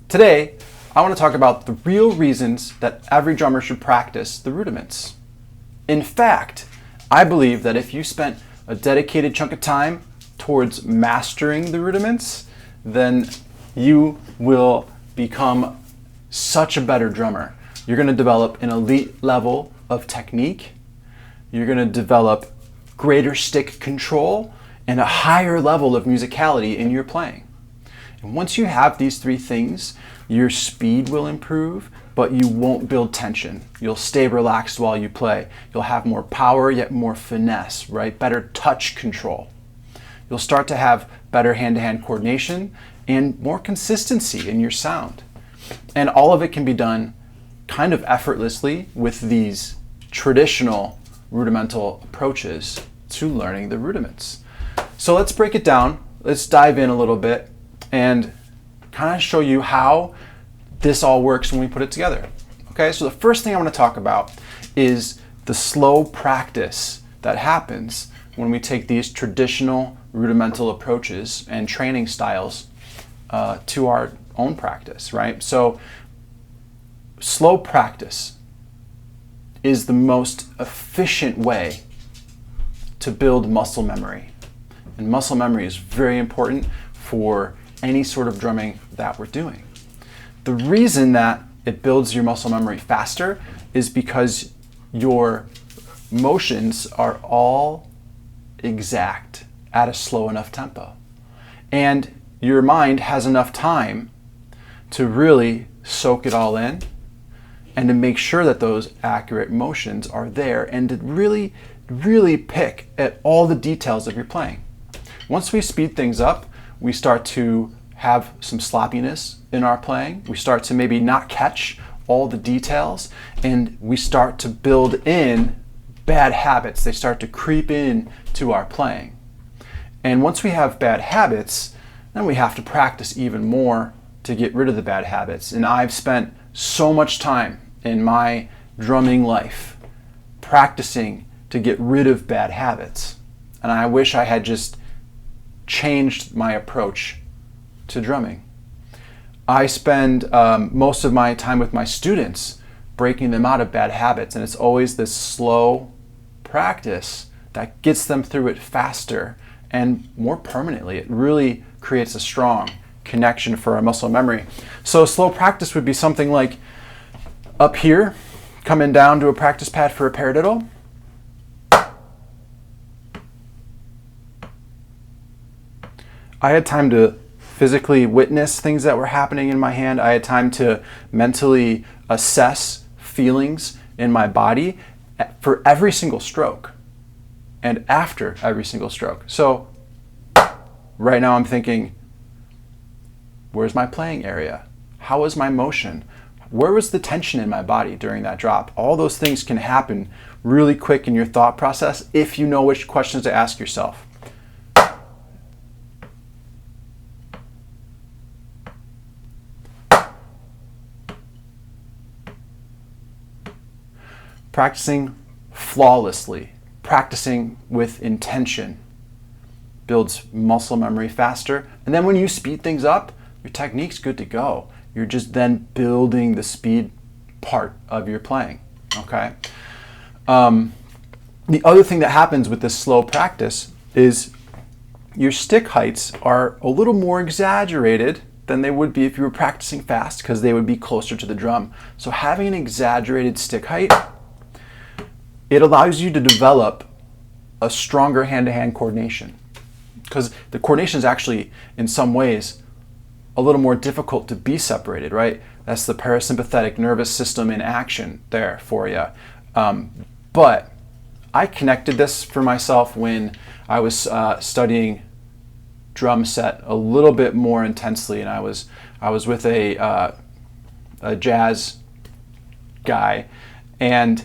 Today, I want to talk about the real reasons that every drummer should practice the rudiments. In fact, I believe that if you spent a dedicated chunk of time towards mastering the rudiments, then you will become such a better drummer. You're going to develop an elite level of technique. You're going to develop greater stick control and a higher level of musicality in your playing. And once you have these three things, your speed will improve, but you won't build tension. You'll stay relaxed while you play. You'll have more power, yet more finesse, right? Better touch control. You'll start to have better hand-to-hand coordination and more consistency in your sound. And all of it can be done kind of effortlessly with these traditional rudimental approaches to learning the rudiments. So let's break it down. Let's dive in a little bit and kind of show you how this all works when we put it together. Okay, so the first thing I want to talk about is the slow practice that happens when we take these traditional rudimental approaches and training styles to our own practice, right? So slow practice is the most efficient way to build muscle memory. And muscle memory is very important for any sort of drumming that we're doing. The reason that it builds your muscle memory faster is because your motions are all exact at a slow enough tempo. And your mind has enough time to really soak it all in and to make sure that those accurate motions are there and to really, really pick at all the details of your playing. Once we speed things up, we start to have some sloppiness in our playing. We start to maybe not catch all the details, and we start to build in bad habits. They start to creep in to our playing. And once we have bad habits, then we have to practice even more to get rid of the bad habits. And I've spent so much time in my drumming life practicing to get rid of bad habits. And I wish I had just changed my approach to drumming. I spend most of my time with my students breaking them out of bad habits, and it's always this slow practice that gets them through it faster and more permanently. It really creates a strong connection for our muscle memory. So slow practice would be something like up here, coming down to a practice pad for a paradiddle. I had time to physically witness things that were happening in my hand. I had time to mentally assess feelings in my body for every single stroke and after every single stroke. So right now I'm thinking, where's my playing area? How was my motion? Where was the tension in my body during that drop? All those things can happen really quick in your thought process if you know which questions to ask yourself. Practicing flawlessly, practicing with intention builds muscle memory faster. And then when you speed things up, your technique's good to go. You're just then building the speed part of your playing, okay? The other thing that happens with this slow practice is your stick heights are a little more exaggerated than they would be if you were practicing fast, because they would be closer to the drum. So having an exaggerated stick height, it allows you to develop a stronger hand-to-hand coordination, because the coordination is actually, in some ways, a little more difficult to be separated, right? That's the parasympathetic nervous system in action there for you. But I connected this for myself when I was studying drum set a little bit more intensely, and I was with a jazz guy, and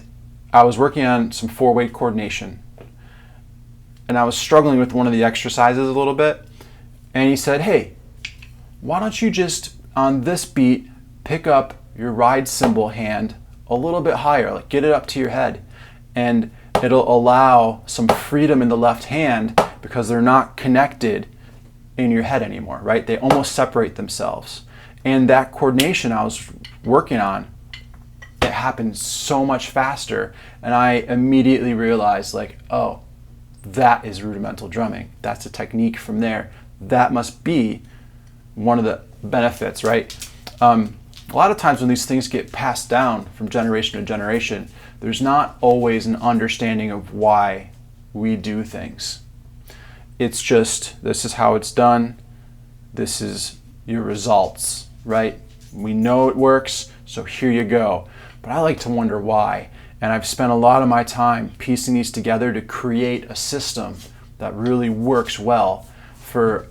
I was working on some four-weight coordination, and I was struggling with one of the exercises a little bit, and he said, hey, why don't you just, on this beat, pick up your ride cymbal hand a little bit higher, like get it up to your head, and it'll allow some freedom in the left hand because they're not connected in your head anymore, right? They almost separate themselves. And that coordination I was working on, it happened so much faster, and I immediately realized, like, oh, that is rudimental drumming. That's a technique from there. That must be one of the benefits, right? A lot of times when these things get passed down from generation to generation, there's not always an understanding of why we do things. It's just, this is how it's done. This is your results, right? We know it works, so here you go. But I like to wonder why. And I've spent a lot of my time piecing these together to create a system that really works well for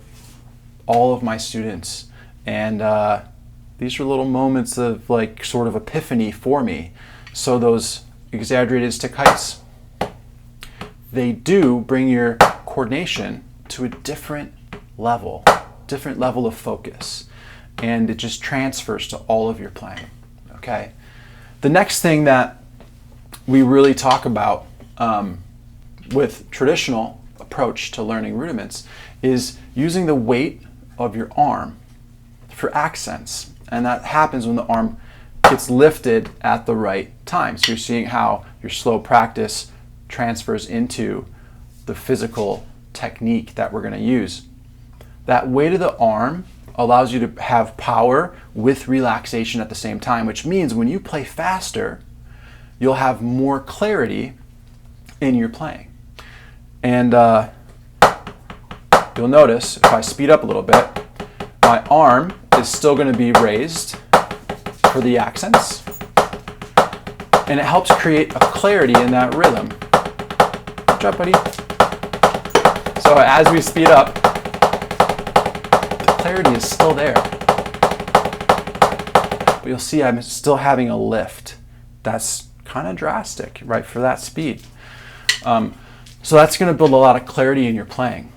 all of my students. And these are little moments of like sort of epiphany for me. So those exaggerated stick heights, they do bring your coordination to a different level of focus. And it just transfers to all of your playing, okay? The next thing that we really talk about with traditional approach to learning rudiments is using the weight of your arm for accents. And that happens when the arm gets lifted at the right time. So you're seeing how your slow practice transfers into the physical technique that we're going to use. That weight of the arm allows you to have power with relaxation at the same time, which means when you play faster, you'll have more clarity in your playing. And you'll notice if I speed up a little bit, my arm is still going to be raised for the accents, and it helps create a clarity in that rhythm. Good job, buddy. So as we speed up, the clarity is still there. But you'll see I'm still having a lift. That's kind of drastic, right, for that speed. So that's going to build a lot of clarity in your playing.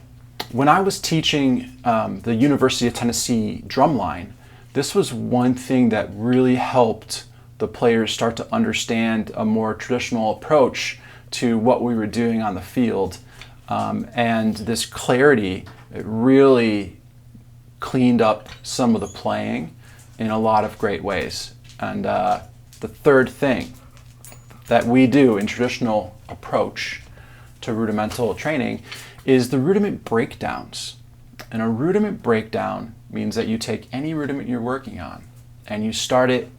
When I was teaching the University of Tennessee drumline, this was one thing that really helped the players start to understand a more traditional approach to what we were doing on the field. And this clarity, it really cleaned up some of the playing in a lot of great ways. And the third thing that we do in traditional approach to rudimental training is the rudiment breakdowns. And a rudiment breakdown means that you take any rudiment you're working on and you start it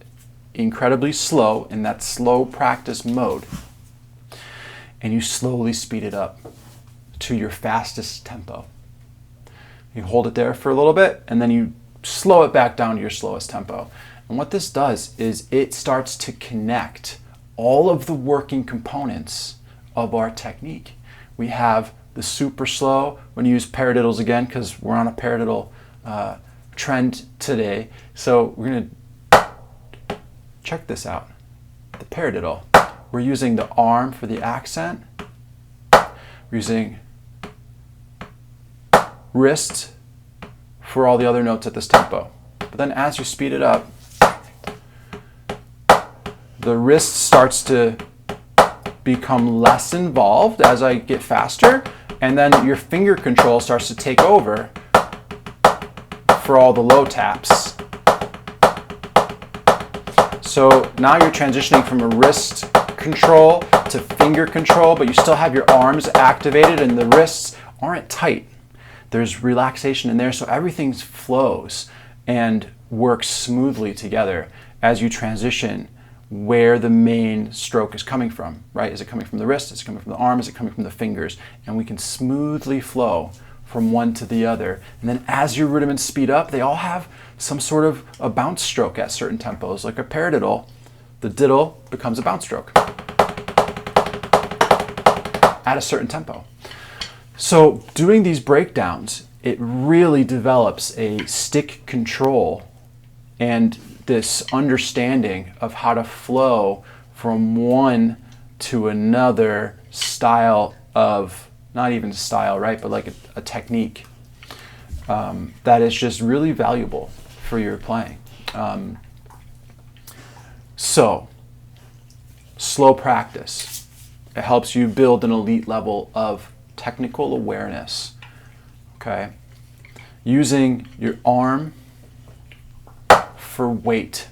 incredibly slow in that slow practice mode, and you slowly speed it up to your fastest tempo. You hold it there for a little bit and then you slow it back down to your slowest tempo. And what this does is it starts to connect all of the working components of our technique. We have the super slow. I'm going to use paradiddles again because we're on a paradiddle trend today. So we're going to check this out. The paradiddle. We're using the arm for the accent. We're using wrist for all the other notes at this tempo. But then as you speed it up, the wrist starts to become less involved as I get faster, and then your finger control starts to take over for all the low taps. So now you're transitioning from a wrist control to finger control, but you still have your arms activated and the wrists aren't tight. There's relaxation in there, so everything flows and works smoothly together as you transition where the main stroke is coming from, right? Is it coming from the wrist? Is it coming from the arm? Is it coming from the fingers? And we can smoothly flow from one to the other. And then as your rudiments speed up, they all have some sort of a bounce stroke at certain tempos. Like a paradiddle, the diddle becomes a bounce stroke at a certain tempo. So doing these breakdowns, it really develops a stick control and this understanding of how to flow from one to another style of, not even style, right, but like a technique that is just really valuable for your playing. So, slow practice. It helps you build an elite level of technical awareness, okay? Using your arm for weight.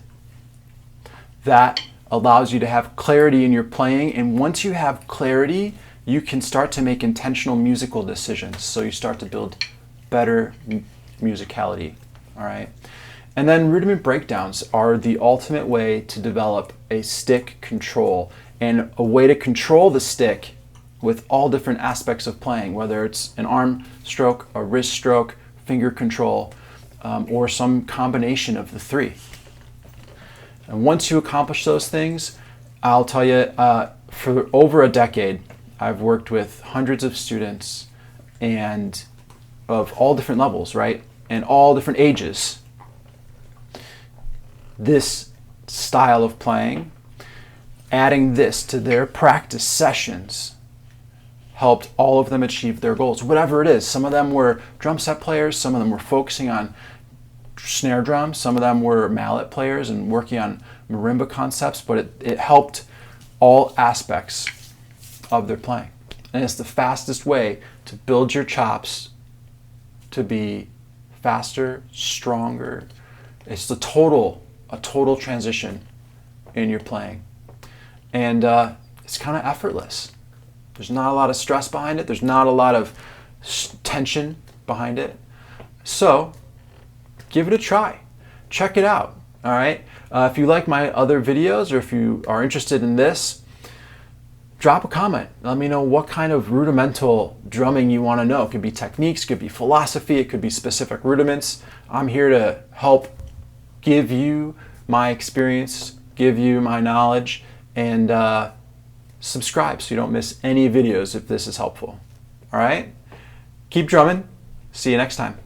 That allows you to have clarity in your playing, and once you have clarity, you can start to make intentional musical decisions. So you start to build better musicality, all right? And then rudiment breakdowns are the ultimate way to develop a stick control and a way to control the stick with all different aspects of playing, whether it's an arm stroke, a wrist stroke, finger control, or some combination of the three. And once you accomplish those things, I'll tell you, for over a decade, I've worked with hundreds of students and of all different levels, right? And all different ages. This style of playing, adding this to their practice sessions, helped all of them achieve their goals, whatever it is. Some of them were drum set players, some of them were focusing on snare drums, some of them were mallet players and working on marimba concepts, but it helped all aspects of their playing. And it's the fastest way to build your chops to be faster, stronger. It's a total transition in your playing. And it's kind of effortless. There's not a lot of stress behind it. There's not a lot of tension behind it. So give it a try. Check it out. All right. If you like my other videos, or if you are interested in this, drop a comment. Let me know what kind of rudimental drumming you want to know. It could be techniques, it could be philosophy, it could be specific rudiments. I'm here to help give you my experience, give you my knowledge, and subscribe so you don't miss any videos if this is helpful. All right? Keep drumming. See you next time.